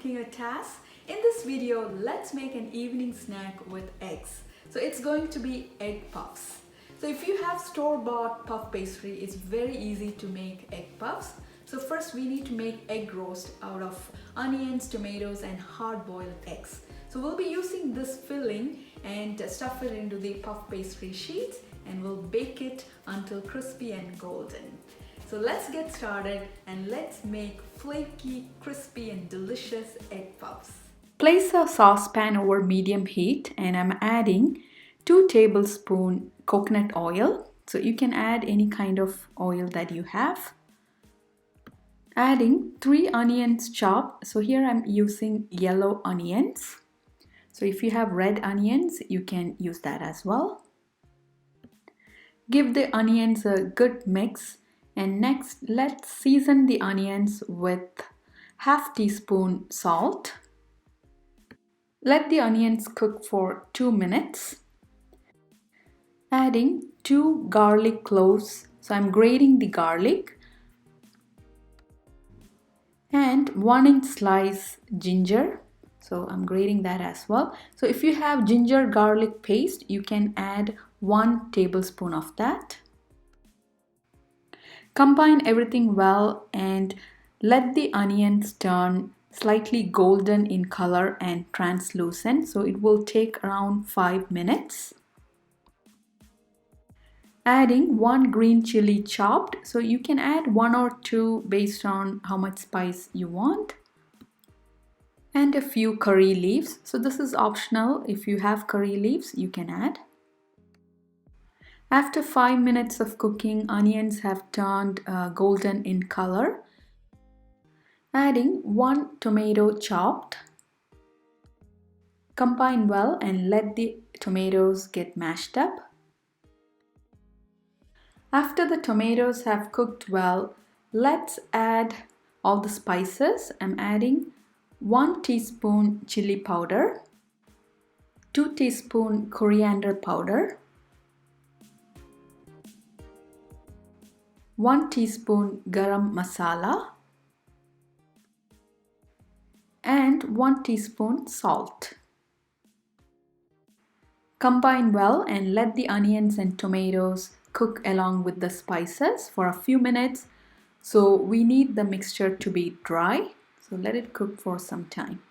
cooking a task. In this video, let's make an evening snack with eggs. So it's going to be egg puffs. So if you have store-bought puff pastry, it's very easy to make egg puffs. So first we need to make egg roast out of onions, tomatoes and hard-boiled eggs. So we'll be using this filling and stuff it into the puff pastry sheets and we'll bake it until crispy and golden. So let's get started and let's make flaky, crispy and delicious egg puffs. Place a saucepan over medium heat and I'm adding 2 tablespoons coconut oil. So you can add any kind of oil that you have. Adding 3 onions chopped. So here I'm using yellow onions. So if you have red onions, you can use that as well. Give the onions a good mix. And next, let's season the onions with half teaspoon salt. Let the onions cook for 2 minutes. Adding 2 garlic cloves. So I'm grating the garlic. And 1-inch slice ginger. So I'm grating that as well. So if you have ginger garlic paste, you can add 1 tablespoon of that. Combine everything well and let the onions turn slightly golden in color and translucent. So it will take around 5 minutes. Adding 1 green chili chopped. So you can add 1 or 2 based on how much spice you want. And a few curry leaves. So this is optional. If you have curry leaves, you can add. After 5 minutes of cooking, onions have turned golden in color. Adding 1 tomato chopped. Combine well and let the tomatoes get mashed up. After the tomatoes have cooked well, let's add all the spices. I'm adding 1 teaspoon chili powder, 2 teaspoon coriander powder, 1 teaspoon garam masala and 1 teaspoon salt. Combine well and let the onions and tomatoes cook along with the spices for a few minutes. So we need the mixture to be dry. So let it cook for some time.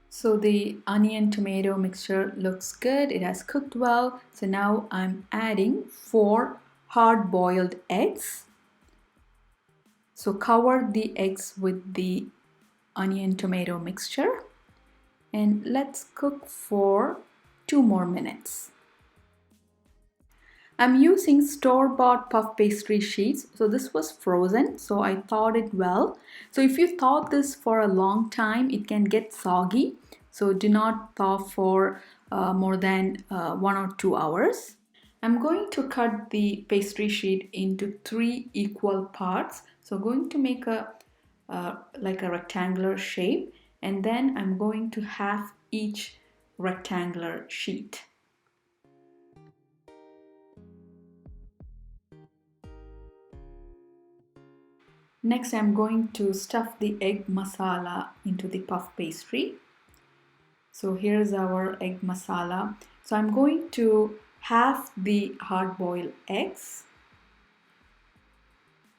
So the onion tomato mixture looks good. It has cooked well. So now I'm adding 4 hard-boiled eggs. So cover the eggs with the onion tomato mixture and let's cook for 2 more minutes. I'm using store-bought puff pastry sheets. So this was frozen, so I thawed it well. So if you thaw this for a long time, it can get soggy. So do not thaw for more than 1 or 2 hours. I'm going to cut the pastry sheet into 3 equal parts. So I'm going to make like a rectangular shape and then I'm going to half each rectangular sheet. Next, I'm going to stuff the egg masala into the puff pastry. So here's our egg masala. So I'm going to halve the hard-boiled eggs.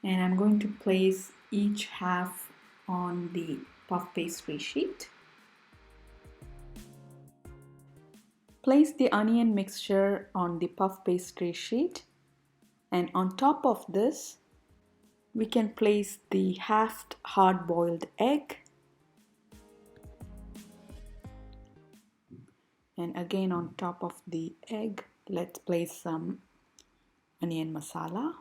And I'm going to place each half on the puff pastry sheet. Place the onion mixture on the puff pastry sheet. And on top of this, we can place the halved hard-boiled egg. And again on top of the egg, let's place some onion masala.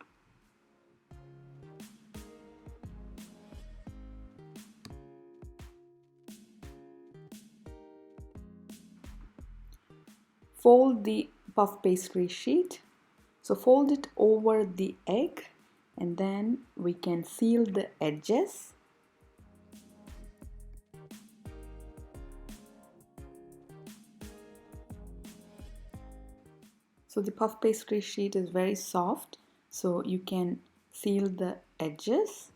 Fold the puff pastry sheet. So fold it over the egg and then we can seal the edges. So the puff pastry sheet is very soft, so you can seal the edges.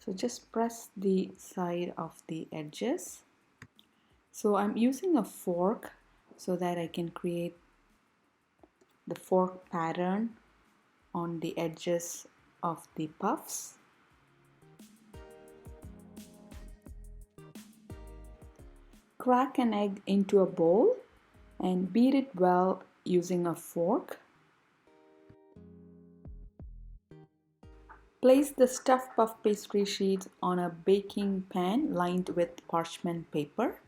So just press the side of the edges. So I'm using a fork so that I can create the fork pattern on the edges of the puffs. Crack an egg into a bowl and beat it well using a fork. Place the stuffed puff pastry sheets on a baking pan lined with parchment paper.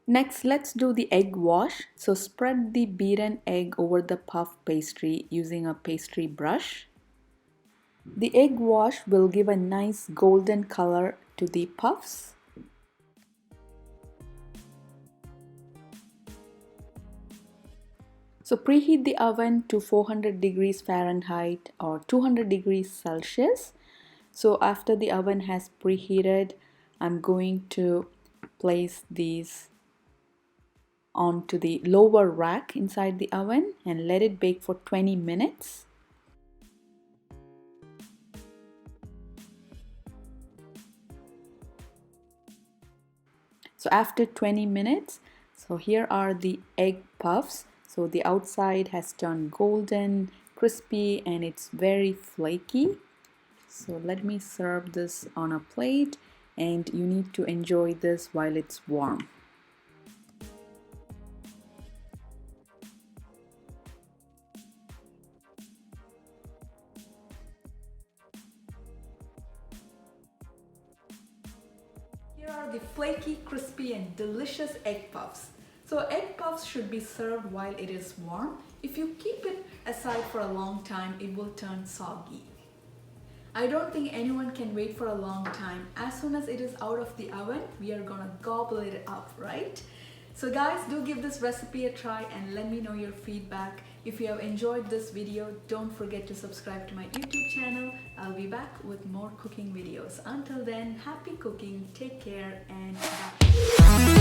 Next, let's do the egg wash. So spread the beaten egg over the puff pastry using a pastry brush. The egg wash will give a nice golden color to the puffs. So preheat the oven to 400 degrees Fahrenheit or 200 degrees Celsius. So after the oven has preheated, I'm going to place these onto the lower rack inside the oven and let it bake for 20 minutes. So after 20 minutes, so here are the egg puffs. So the outside has turned golden, crispy, and it's very flaky. So let me serve this on a plate, and you need to enjoy this while it's warm. Here are the flaky, crispy, and delicious egg puffs. So egg puffs should be served while it is warm. If you keep it aside for a long time, it will turn soggy. I don't think anyone can wait for a long time. As soon as it is out of the oven, we are gonna gobble it up, right? So guys, do give this recipe a try and let me know your feedback. If you have enjoyed this video, don't forget to subscribe to my YouTube channel. I'll be back with more cooking videos. Until then, happy cooking, take care, and bye.